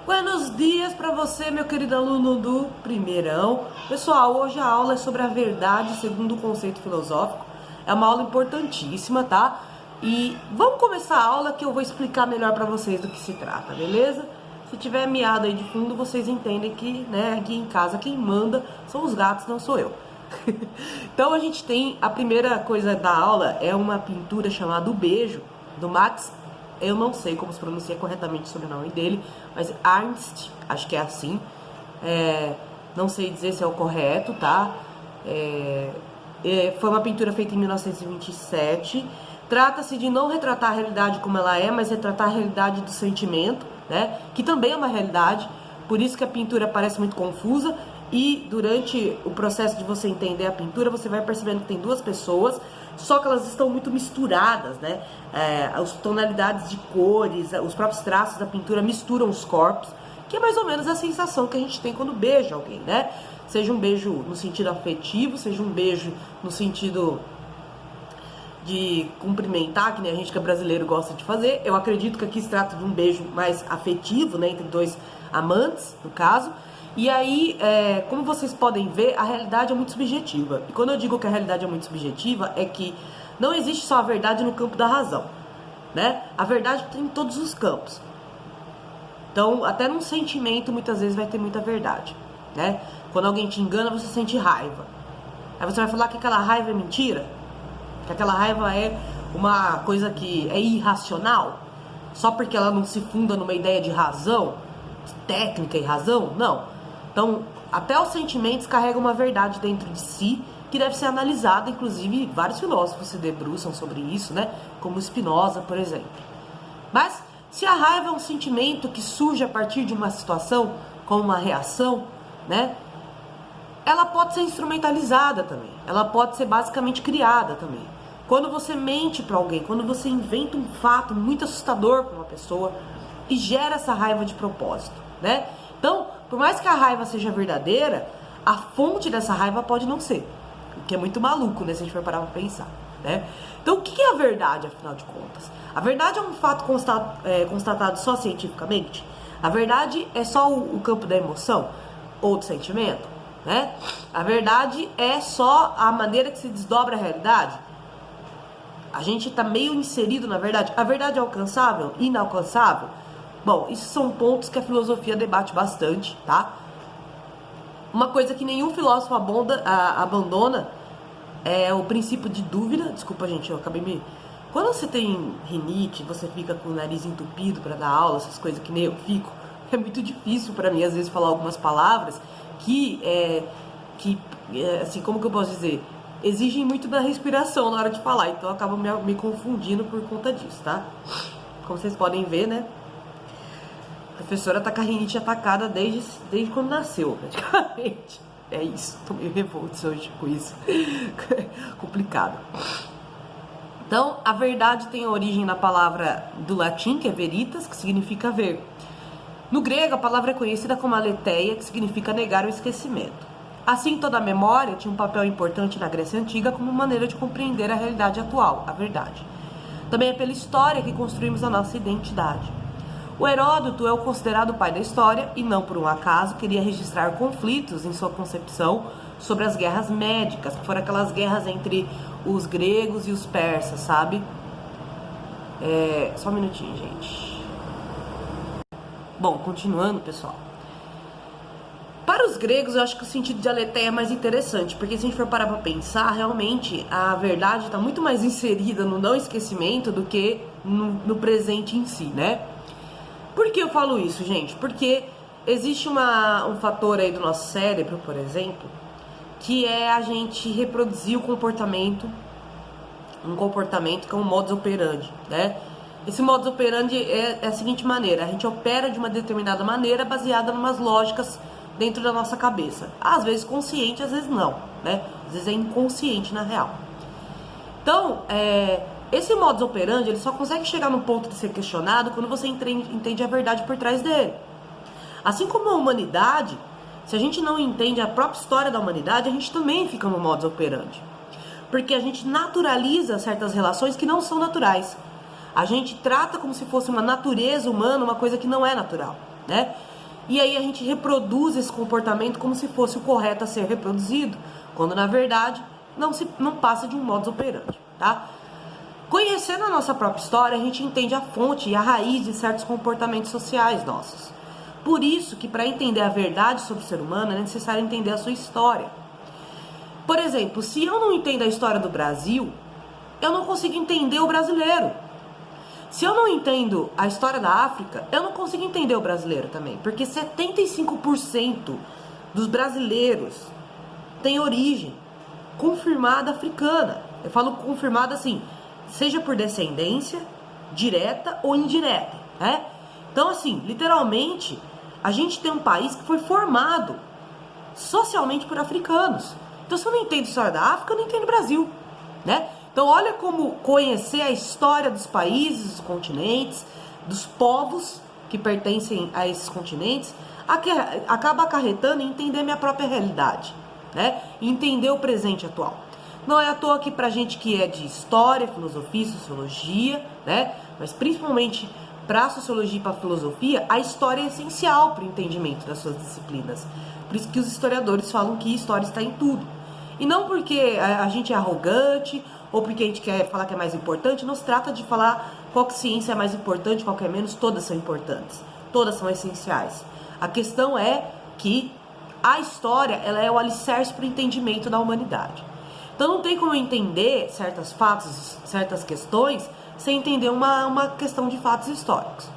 Buenos dias para você, meu querido aluno do primeirão. Pessoal, hoje a aula é sobre a verdade segundo o conceito filosófico. É uma aula importantíssima, tá? E vamos começar a aula que eu vou explicar melhor para vocês do que se trata, beleza? Se tiver miado aí de fundo, vocês entendem que, né, aqui em casa quem manda são os gatos, não sou eu. Então a gente tem, a primeira coisa da aula é uma pintura chamada O Beijo, do Max, eu não sei como se pronuncia corretamente o sobrenome dele, mas Ernst, acho que é assim, não sei dizer se é o correto, tá? Foi uma pintura feita em 1927, trata-se de não retratar a realidade como ela é, mas retratar a realidade do sentimento, né? Que também é uma realidade, por isso que a pintura parece muito confusa. E durante o processo de você entender a pintura, você vai percebendo que tem duas pessoas, só que elas estão muito misturadas, né? As tonalidades de cores, os próprios traços da pintura misturam os corpos, que é mais ou menos a sensação que a gente tem quando beija alguém, né? Seja um beijo no sentido afetivo, seja um beijo no sentido de cumprimentar, que nem a gente que é brasileiro gosta de fazer. Eu acredito que aqui se trata de um beijo mais afetivo, né? Entre dois amantes, no caso. E aí, como vocês podem ver, a realidade é muito subjetiva. E quando eu digo que a realidade é muito subjetiva, é que não existe só a verdade no campo da razão, né? A verdade tem em todos os campos. Então, até num sentimento, muitas vezes vai ter muita verdade, né? Quando alguém te engana, você sente raiva. Aí você vai falar que aquela raiva é mentira? Que aquela raiva é uma coisa que é irracional? Só porque ela não se funda numa ideia de razão, técnica e razão? Não. Então, até os sentimentos carregam uma verdade dentro de si que deve ser analisada, inclusive vários filósofos se debruçam sobre isso, né? Como Spinoza, por exemplo. Mas, se a raiva é um sentimento que surge a partir de uma situação, como uma reação, né? Ela pode ser instrumentalizada também. Ela pode ser basicamente criada também. Quando você mente para alguém, quando você inventa um fato muito assustador para uma pessoa e gera essa raiva de propósito, né? Então, por mais que a raiva seja verdadeira, a fonte dessa raiva pode não ser. O que é muito maluco, né? Se a gente for parar pra pensar, né? Então, o que é a verdade, afinal de contas? A verdade é um fato constatado só cientificamente? A verdade é só o campo da emoção ou do sentimento, né? A verdade é só a maneira que se desdobra a realidade? A gente tá meio inserido na verdade. A verdade é alcançável? Inalcançável? Bom, isso são pontos que a filosofia debate bastante, tá? Uma coisa que nenhum filósofo abandona é o princípio de dúvida. Desculpa, gente, eu acabei me... Quando você tem rinite, você fica com o nariz entupido para dar aula, essas coisas que nem eu fico, é muito difícil para mim, às vezes, falar algumas palavras que assim, como que eu posso dizer? Exigem muito da respiração na hora de falar, então eu acabo me confundindo por conta disso, tá? Como vocês podem ver, né? A professora tá com a rinite atacada desde quando nasceu, praticamente. É isso, tô meio revolto hoje com isso. Complicado. Então, a verdade tem origem na palavra do latim, que é veritas, que significa ver. No grego, a palavra é conhecida como aletheia, que significa negar ou esquecimento. Assim, toda a memória tinha um papel importante na Grécia Antiga como maneira de compreender a realidade atual, a verdade. Também é pela história que construímos a nossa identidade. O Heródoto é o considerado pai da história e não por um acaso queria registrar conflitos em sua concepção sobre as guerras médicas, que foram aquelas guerras entre os gregos e os persas, sabe? Só um minutinho, gente. Bom, continuando, pessoal. Para os gregos, eu acho que o sentido de aletheia é mais interessante, porque se a gente for parar para pensar, realmente a verdade está muito mais inserida no não esquecimento do que no presente em si, né? Por que eu falo isso, gente? Porque existe um fator aí do nosso cérebro, por exemplo, que é a gente reproduzir um comportamento que é um modus operandi, né? Esse modus operandi é a seguinte maneira: a gente opera de uma determinada maneira baseada em umas lógicas dentro da nossa cabeça. Às vezes consciente, às vezes não, né? Às vezes é inconsciente na real. Então, esse modus operandi, ele só consegue chegar no ponto de ser questionado quando você entende a verdade por trás dele. Assim como a humanidade, se a gente não entende a própria história da humanidade, a gente também fica no modus operandi. Porque a gente naturaliza certas relações que não são naturais. A gente trata como se fosse uma natureza humana, uma coisa que não é natural, né? e aí a gente reproduz esse comportamento como se fosse o correto a ser reproduzido, quando na verdade não passa de um modus operandi, tá? Conhecendo a nossa própria história, a gente entende a fonte e a raiz de certos comportamentos sociais nossos. Por isso que para entender a verdade sobre o ser humano é necessário entender a sua história. Por exemplo, se eu não entendo a história do Brasil, eu não consigo entender o brasileiro. Se eu não entendo a história da África, eu não consigo entender o brasileiro também. Porque 75% dos brasileiros têm origem confirmada africana. Eu falo confirmada assim, seja por descendência, direta ou indireta, né? Então, assim, literalmente, a gente tem um país que foi formado socialmente por africanos. Então, se eu não entendo a história da África, eu não entendo o Brasil, né? Então, olha como conhecer a história dos países, dos continentes, dos povos que pertencem a esses continentes, acaba acarretando em entender minha própria realidade, né? E entender o presente atual. Não é à toa que pra gente que é de história, filosofia, sociologia, né? Mas principalmente para a sociologia e para a filosofia, a história é essencial para o entendimento das suas disciplinas. Por isso que os historiadores falam que história está em tudo. E não porque a gente é arrogante ou porque a gente quer falar que é mais importante, não se trata de falar qual que ciência é mais importante, qual que é menos, todas são importantes, todas são essenciais. A questão é que a história ela é o alicerce para o entendimento da humanidade. Então não tem como eu entender certos fatos, certas questões, sem entender uma questão de fatos históricos,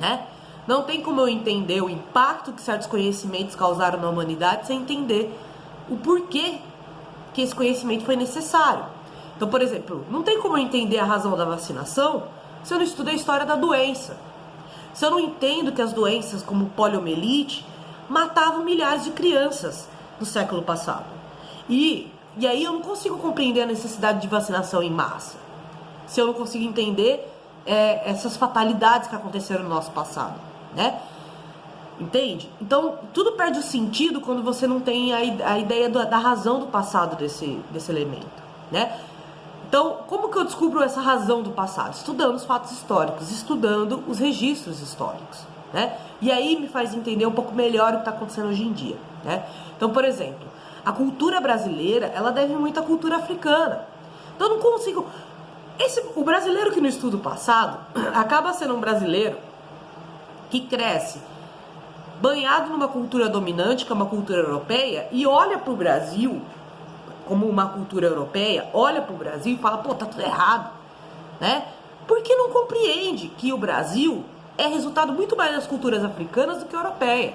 né? Não tem como eu entender o impacto que certos conhecimentos causaram na humanidade sem entender o porquê que esse conhecimento foi necessário. Então, por exemplo, não tem como eu entender a razão da vacinação se eu não estudo a história da doença. Se eu não entendo que as doenças como poliomielite matavam milhares de crianças no século passado. E aí eu não consigo compreender a necessidade de vacinação em massa. Se eu não consigo entender essas fatalidades que aconteceram no nosso passado, né? Entende? Então, tudo perde o sentido quando você não tem a ideia da razão do passado desse elemento, né? Então, como que eu descubro essa razão do passado? Estudando os fatos históricos, estudando os registros históricos, né? E aí me faz entender um pouco melhor o que está acontecendo hoje em dia, né? Então, por exemplo, a cultura brasileira, ela deve muito à cultura africana. Então, eu não consigo... O brasileiro que não estuda o passado acaba sendo um brasileiro que cresce banhado numa cultura dominante, que é uma cultura europeia, e olha para o Brasil como uma cultura europeia, olha para o Brasil e fala, pô, tá tudo errado, né? Porque não compreende que o Brasil é resultado muito mais das culturas africanas do que a europeia.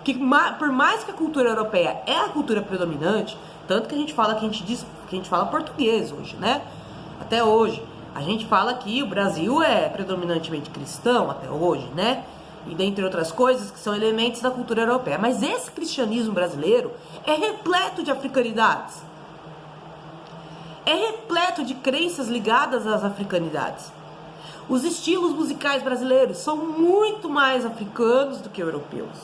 Que por mais que a cultura europeia é a cultura predominante, tanto que a gente fala que a gente fala português hoje, né? Até hoje. A gente fala que o Brasil é predominantemente cristão até hoje, né? E dentre outras coisas que são elementos da cultura europeia. Mas esse cristianismo brasileiro é repleto de africanidades. É repleto de crenças ligadas às africanidades. Os estilos musicais brasileiros são muito mais africanos do que europeus,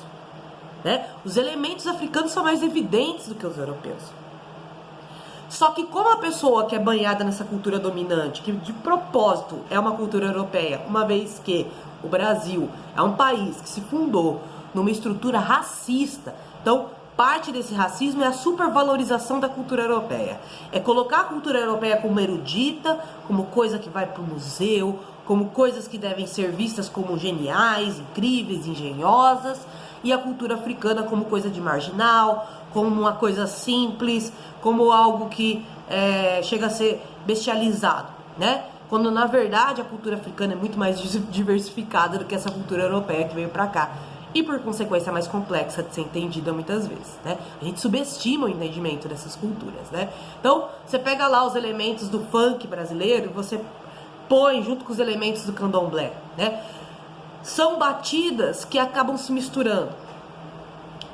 né? Os elementos africanos são mais evidentes do que os europeus. Só que como a pessoa que é banhada nessa cultura dominante, que de propósito é uma cultura europeia, uma vez que o Brasil é um país que se fundou numa estrutura racista, então parte desse racismo é a supervalorização da cultura europeia. É colocar a cultura europeia como erudita, como coisa que vai para o museu, como coisas que devem ser vistas como geniais, incríveis, engenhosas, e a cultura africana como coisa de marginal, como uma coisa simples, como algo que chega a ser bestializado, né? Quando na verdade a cultura africana é muito mais diversificada do que essa cultura europeia que veio para cá. E por consequência é mais complexa de ser entendida muitas vezes, né? A gente subestima o entendimento dessas culturas, né? Então, você pega lá os elementos do funk brasileiro e você põe junto com os elementos do candomblé, né? São batidas que acabam se misturando.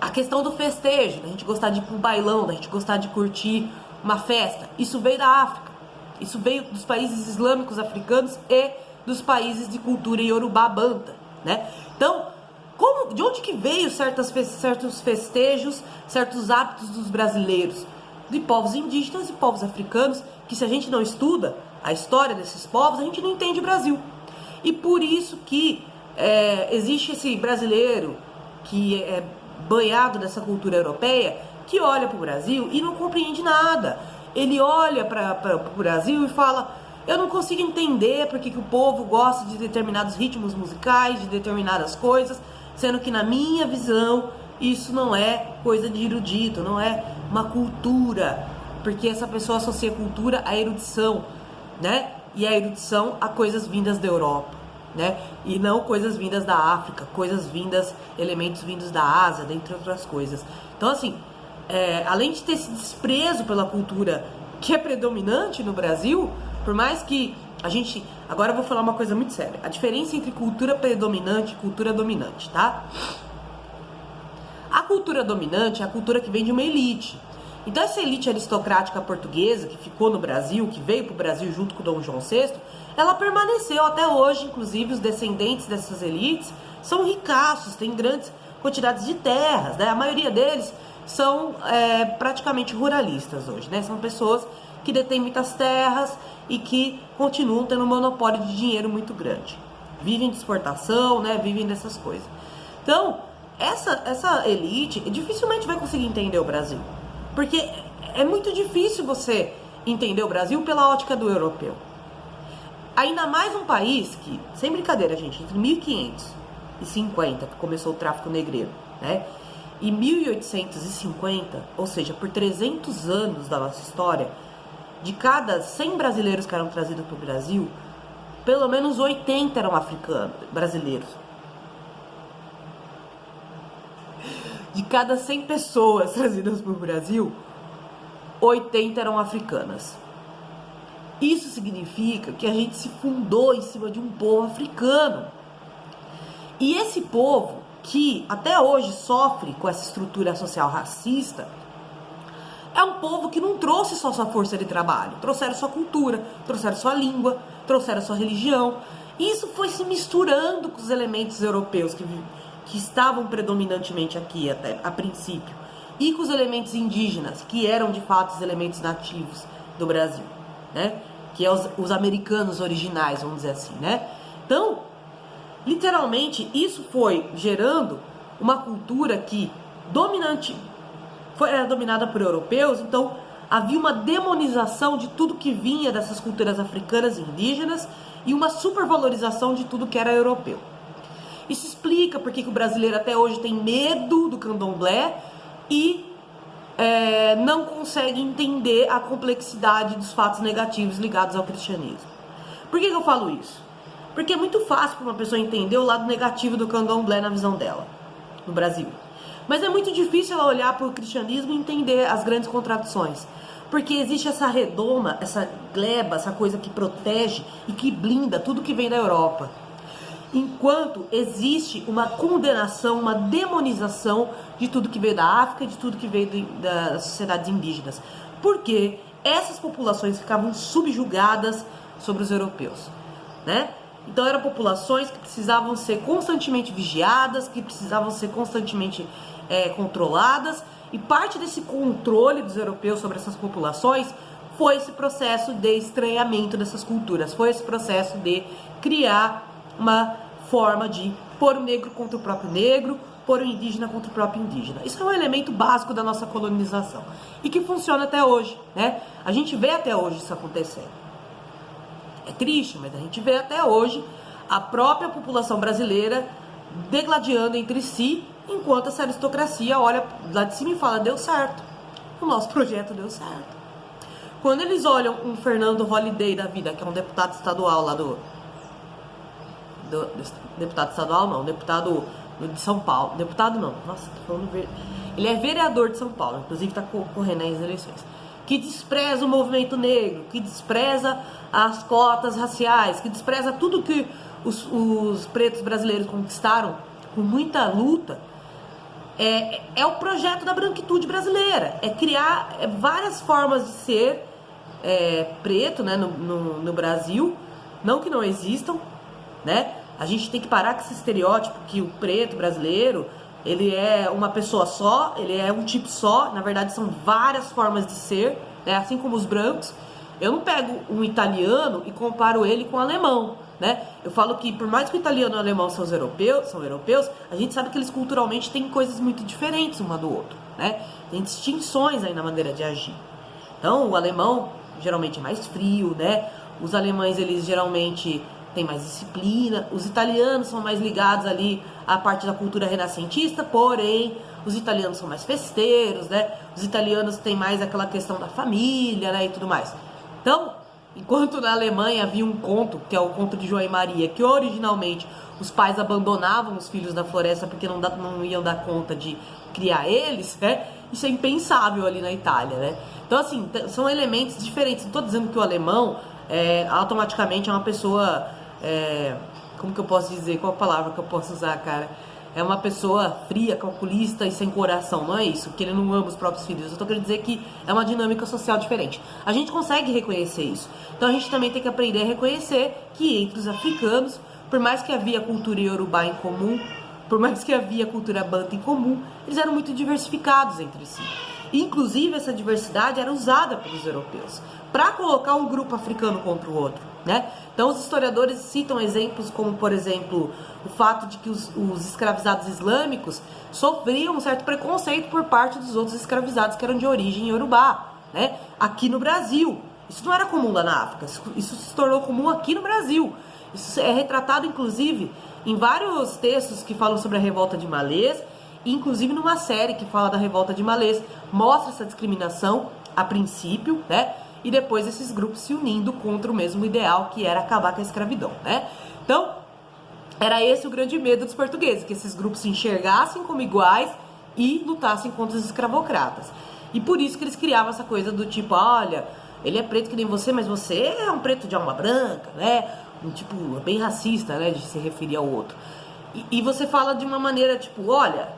A questão do festejo, da gente gostar de ir pro bailão, da gente gostar de curtir uma festa, isso veio da África. Isso veio dos países islâmicos africanos e dos países de cultura iorubá banta, né? Então, de onde que veio certos festejos, certos hábitos dos brasileiros? De povos indígenas e povos africanos, que se a gente não estuda a história desses povos, a gente não entende o Brasil. E por isso que existe esse brasileiro que é banhado dessa cultura europeia, que olha para o Brasil e não compreende nada. Ele olha para o Brasil e fala: eu não consigo entender porque que o povo gosta de determinados ritmos musicais, de determinadas coisas, sendo que na minha visão isso não é coisa de erudito, não é uma cultura, porque essa pessoa associa cultura à erudição, né? E a erudição a coisas vindas da Europa, né? E não coisas vindas da África, elementos vindos da Ásia, dentre outras coisas. Então, assim, além de ter esse desprezo pela cultura que é predominante no Brasil, por mais que a gente... Agora eu vou falar uma coisa muito séria. A diferença entre cultura predominante e cultura dominante, tá? A cultura dominante é a cultura que vem de uma elite. Então essa elite aristocrática portuguesa que ficou no Brasil, que veio para o Brasil junto com Dom João VI, ela permaneceu até hoje. Inclusive os descendentes dessas elites são ricaços, têm grandes quantidades de terras, né? A maioria deles são praticamente ruralistas hoje, né? São pessoas que detêm muitas terras e que continuam tendo um monopólio de dinheiro muito grande. Vivem de exportação, né? Vivem dessas coisas. Então, essa elite dificilmente vai conseguir entender o Brasil. Porque é muito difícil você entender o Brasil pela ótica do europeu. Ainda mais um país que, sem brincadeira, gente, entre 1550, que começou o tráfico negreiro, né? E 1850, ou seja, por 300 anos da nossa história, de cada 100 brasileiros que eram trazidos para o Brasil, pelo menos 80 eram brasileiros. De cada 100 pessoas trazidas para o Brasil, 80 eram africanas. Isso significa que a gente se fundou em cima de um povo africano. E esse povo, que até hoje sofre com essa estrutura social racista, é um povo que não trouxe só sua força de trabalho, trouxeram sua cultura, trouxeram sua língua, trouxeram sua religião. E isso foi se misturando com os elementos europeus que estavam predominantemente aqui até a princípio, e com os elementos indígenas, que eram de fato os elementos nativos do Brasil, né? Que é os americanos originais, vamos dizer assim, né? Então, literalmente, isso foi gerando uma cultura que era dominada por europeus. Então havia uma demonização de tudo que vinha dessas culturas africanas e indígenas e uma supervalorização de tudo que era europeu. Isso explica porque que o brasileiro até hoje tem medo do candomblé e não consegue entender a complexidade dos fatos negativos ligados ao cristianismo. Por que eu falo isso? Porque é muito fácil para uma pessoa entender o lado negativo do candomblé na visão dela, no Brasil. Mas é muito difícil ela olhar para o cristianismo e entender as grandes contradições. Porque existe essa redoma, essa gleba, essa coisa que protege e que blinda tudo que vem da Europa. Enquanto existe uma condenação, uma demonização de tudo que veio da África, de tudo que veio das sociedades indígenas. Porque essas populações ficavam subjugadas sobre os europeus, né? Então eram populações que precisavam ser constantemente vigiadas, que precisavam ser constantemente controladas, e parte desse controle dos europeus sobre essas populações foi esse processo de estranhamento dessas culturas, foi esse processo de criar uma forma de pôr o negro contra o próprio negro, pôr o indígena contra o próprio indígena. Isso é um elemento básico da nossa colonização e que funciona até hoje, né? A gente vê até hoje isso acontecendo. É triste, mas a gente vê até hoje a própria população brasileira degladiando entre si, enquanto essa aristocracia olha lá de cima e fala: deu certo, o nosso projeto deu certo. Quando eles olham um Fernando Holliday da vida, que é um deputado estadual lá deputado estadual não, deputado de São Paulo, deputado não, nossa, tô falando ele é vereador de São Paulo, inclusive está correndo aí as eleições, que despreza o movimento negro, que despreza as cotas raciais, que despreza tudo que os pretos brasileiros conquistaram com muita luta. É o projeto da branquitude brasileira, é criar várias formas de ser preto, né, no Brasil, não que não existam, né? A gente tem que parar com esse estereótipo que o preto brasileiro, ele é uma pessoa só, ele é um tipo só. Na verdade são várias formas de ser, né? Assim como os brancos. Eu não pego um italiano e comparo ele com um alemão, né? Eu falo que por mais que o italiano e o alemão são europeus, a gente sabe que eles culturalmente têm coisas muito diferentes um do outro, né? Tem distinções aí na maneira de agir. Então, o alemão geralmente é mais frio, né? Os alemães, eles geralmente têm mais disciplina. Os italianos são mais ligados ali à parte da cultura renascentista, porém, os italianos são mais festeiros, né? Os italianos têm mais aquela questão da família, né? E tudo mais. Então, enquanto na Alemanha havia um conto, que é o conto de João e Maria, que originalmente os pais abandonavam os filhos na floresta porque não iam dar conta de criar eles, né? Isso é impensável ali na Itália, né? Então, assim, são elementos diferentes. Não estou dizendo que o alemão automaticamente é uma pessoa... como que eu posso dizer? Qual a palavra que eu posso usar, cara? É uma pessoa fria, calculista e sem coração. Não é isso, que ele não ama os próprios filhos. Eu tô querendo dizer que é uma dinâmica social diferente. A gente consegue reconhecer isso. Então a gente também tem que aprender a reconhecer que entre os africanos, por mais que havia cultura iorubá em comum, por mais que havia cultura banta em comum, eles eram muito diversificados entre si. Inclusive, essa diversidade era usada pelos europeus para colocar um grupo africano contra o outro, né? Então, os historiadores citam exemplos como, por exemplo, o fato de que os escravizados islâmicos sofriam um certo preconceito por parte dos outros escravizados que eram de origem iorubá, né? Aqui no Brasil. Isso não era comum lá na África, isso se tornou comum aqui no Brasil. Isso é retratado, inclusive, em vários textos que falam sobre a revolta de Malês, inclusive numa série que fala da revolta de Malês, mostra essa discriminação a princípio, né? E depois esses grupos se unindo contra o mesmo ideal, que era acabar com a escravidão, né? Então, era esse o grande medo dos portugueses, que esses grupos se enxergassem como iguais e lutassem contra os escravocratas. E por isso que eles criavam essa coisa do tipo, olha, ele é preto que nem você, mas você é um preto de alma branca, né? Um tipo bem racista, né, de se referir ao outro. E você fala de uma maneira tipo, olha,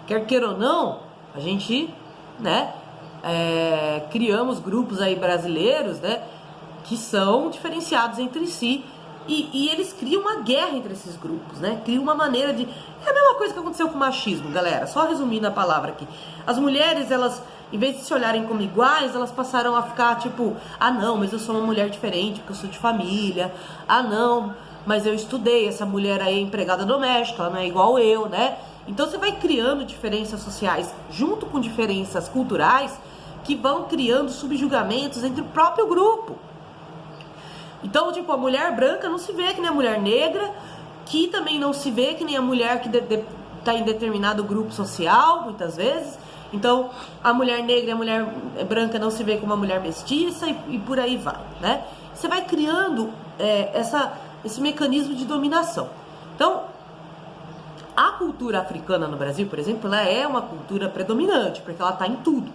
quer queira ou não, a gente, né, criamos grupos aí brasileiros, né, que são diferenciados entre si, e eles criam uma guerra entre esses grupos, né, criam uma maneira de... É a mesma coisa que aconteceu com o machismo, galera, só resumindo a palavra aqui. As mulheres, elas, em vez de se olharem como iguais, elas passaram a ficar tipo, ah não, mas eu sou uma mulher diferente porque eu sou de família, ah não, mas eu estudei, essa mulher aí é empregada doméstica, ela não é igual eu, né? Então você vai criando diferenças sociais junto com diferenças culturais que vão criando subjugamentos entre o próprio grupo. Então, tipo, a mulher branca não se vê que nem a mulher negra, que também não se vê que nem a mulher que tá em determinado grupo social, muitas vezes. Então, a mulher negra e a mulher branca não se vê como uma mulher mestiça e por aí vai, né? Você vai criando esse mecanismo de dominação. Então, a cultura africana no Brasil, por exemplo, ela é uma cultura predominante, porque ela está em tudo.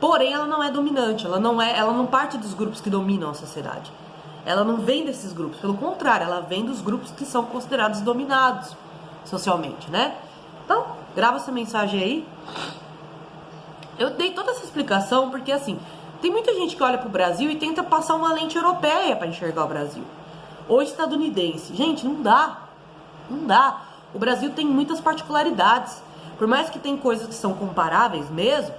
Porém, ela não é dominante, ela não parte dos grupos que dominam a sociedade. Ela não vem desses grupos, pelo contrário, ela vem dos grupos que são considerados dominados socialmente, né? Então, grava essa mensagem aí. Eu dei toda essa explicação porque, assim, tem muita gente que olha pro Brasil e tenta passar uma lente europeia para enxergar o Brasil. Ou estadunidense. Gente, não dá. Não dá. O Brasil tem muitas particularidades. Por mais que tem coisas que são comparáveis mesmo,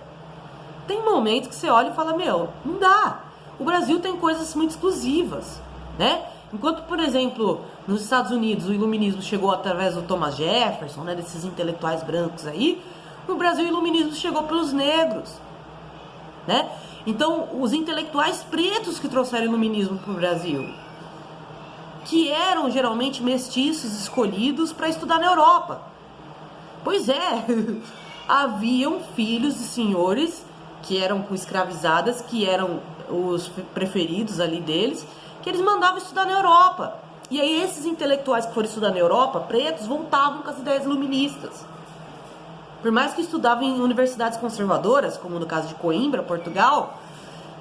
tem momentos que você olha e fala, meu, não dá. O Brasil tem coisas muito exclusivas, né? Enquanto, por exemplo, nos Estados Unidos o iluminismo chegou através do Thomas Jefferson, né, desses intelectuais brancos aí, no Brasil o iluminismo chegou pelos negros, né? Então, os intelectuais pretos que trouxeram o iluminismo para o Brasil, que eram geralmente mestiços escolhidos para estudar na Europa. Pois é, haviam filhos de senhores que eram escravizadas, que eram os preferidos ali deles, que eles mandavam estudar na Europa. E aí esses intelectuais que foram estudar na Europa, pretos, voltavam com as ideias iluministas. Por mais que estudavam em universidades conservadoras, como no caso de Coimbra, Portugal,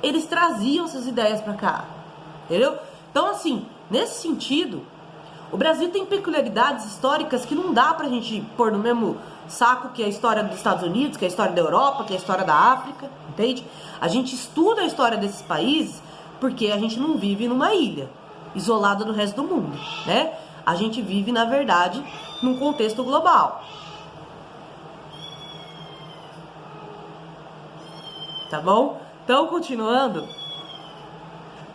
eles traziam essas ideias para cá, entendeu? Então, assim, nesse sentido, o Brasil tem peculiaridades históricas que não dá pra gente pôr no mesmo saco que a história dos Estados Unidos, que a história da Europa, que a história da África, entende? A gente estuda a história desses países porque a gente não vive numa ilha, isolada do resto do mundo, né? A gente vive, na verdade, num contexto global. Tá bom? Então, continuando,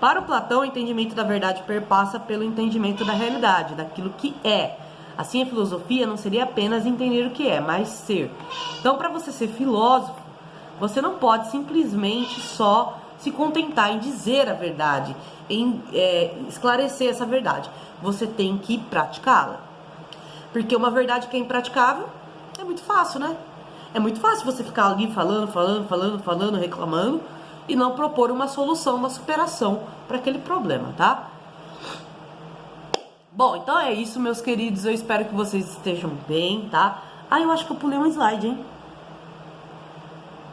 Para o Platão, o entendimento da verdade perpassa pelo entendimento da realidade, daquilo que é. Assim, a filosofia não seria apenas entender o que é, mas ser. Então, para você ser filósofo, você não pode simplesmente só se contentar em dizer a verdade, em esclarecer essa verdade. Você tem que praticá-la. Porque uma verdade que é impraticável é muito fácil, né? É muito fácil você ficar ali falando, reclamando e não propor uma solução, uma superação para aquele problema, tá? Bom, então é isso, meus queridos. Eu espero que vocês estejam bem, tá? Ah, eu acho que eu pulei um slide, hein?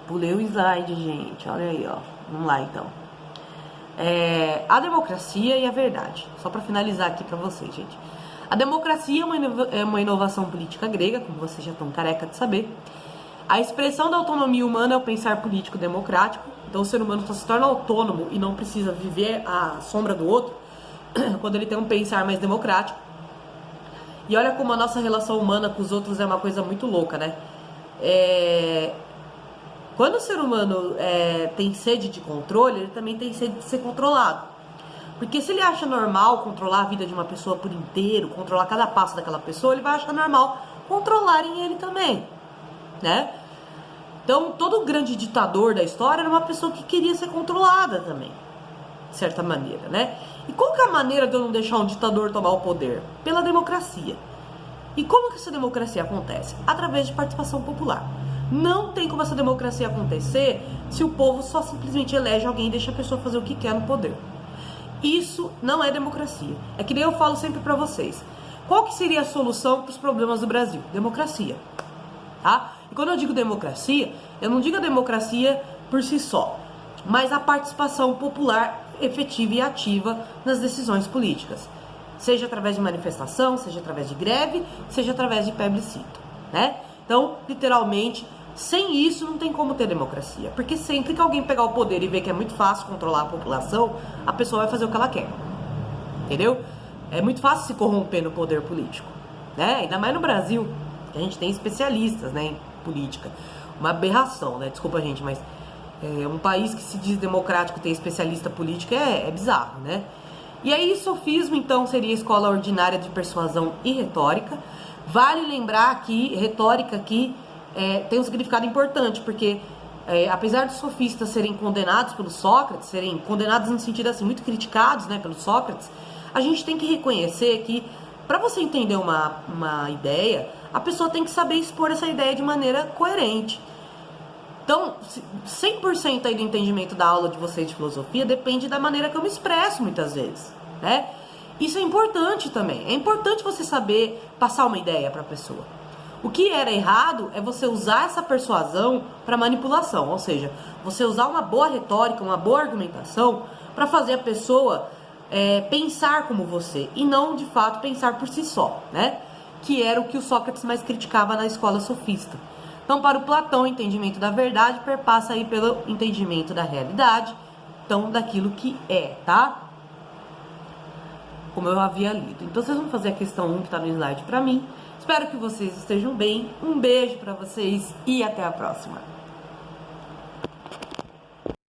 Pulei o slide, gente. Olha aí, ó. Vamos lá, então. A democracia e a verdade. Só para finalizar aqui para vocês, gente. A democracia é uma inovação política grega, como vocês já estão careca de saber. A expressão da autonomia humana é o pensar político democrático. Então o ser humano só se torna autônomo e não precisa viver à sombra do outro quando ele tem um pensar mais democrático. E olha como a nossa relação humana com os outros é uma coisa muito louca, né? Quando o ser humano tem sede de controle, ele também tem sede de ser controlado. Porque se ele acha normal controlar a vida de uma pessoa por inteiro, controlar cada passo daquela pessoa, ele vai achar normal controlarem ele também, né? Então, todo grande ditador da história era uma pessoa que queria ser controlada também, de certa maneira, né? E qual que é a maneira de eu não deixar um ditador tomar o poder? Pela democracia. E como que essa democracia acontece? Através de participação popular. Não tem como essa democracia acontecer se o povo só simplesmente elege alguém e deixa a pessoa fazer o que quer no poder. Isso não é democracia. É que nem eu falo sempre pra vocês. Qual que seria a solução para os problemas do Brasil? Democracia. Tá? E quando eu digo democracia, eu não digo a democracia por si só, mas a participação popular efetiva e ativa nas decisões políticas. Seja através de manifestação, seja através de greve, seja através de plebiscito, né? Então, literalmente, sem isso não tem como ter democracia. Porque sempre que alguém pegar o poder e ver que é muito fácil controlar a população, a pessoa vai fazer o que ela quer. Entendeu? É muito fácil se corromper no poder político, né? Ainda mais no Brasil, que a gente tem especialistas, né, em política. Uma aberração, né? Desculpa, gente, mas um país que se diz democrático ter especialista político é bizarro, né? E aí, sofismo, então, seria a escola ordinária de persuasão e retórica. Vale lembrar que retórica aqui tem um significado importante, porque apesar dos sofistas serem condenados pelo Sócrates, serem condenados no sentido assim, muito criticados, né, pelo Sócrates, a gente tem que reconhecer que para você entender uma ideia, a pessoa tem que saber expor essa ideia de maneira coerente. Então, 100% aí do entendimento da aula de vocês de filosofia depende da maneira que eu me expresso muitas vezes, né? Isso é importante também. É importante você saber passar uma ideia para a pessoa. O que era errado é você usar essa persuasão para manipulação, ou seja, você usar uma boa retórica, uma boa argumentação para fazer a pessoa pensar como você e não, de fato, pensar por si só, né? Que era o que o Sócrates mais criticava na escola sofista. Então, para o Platão, o entendimento da verdade perpassa aí pelo entendimento da realidade, então, daquilo que é, tá? Como eu havia lido. Então, vocês vão fazer a questão 1 que está no slide para mim. Espero que vocês estejam bem. Um beijo para vocês e até a próxima.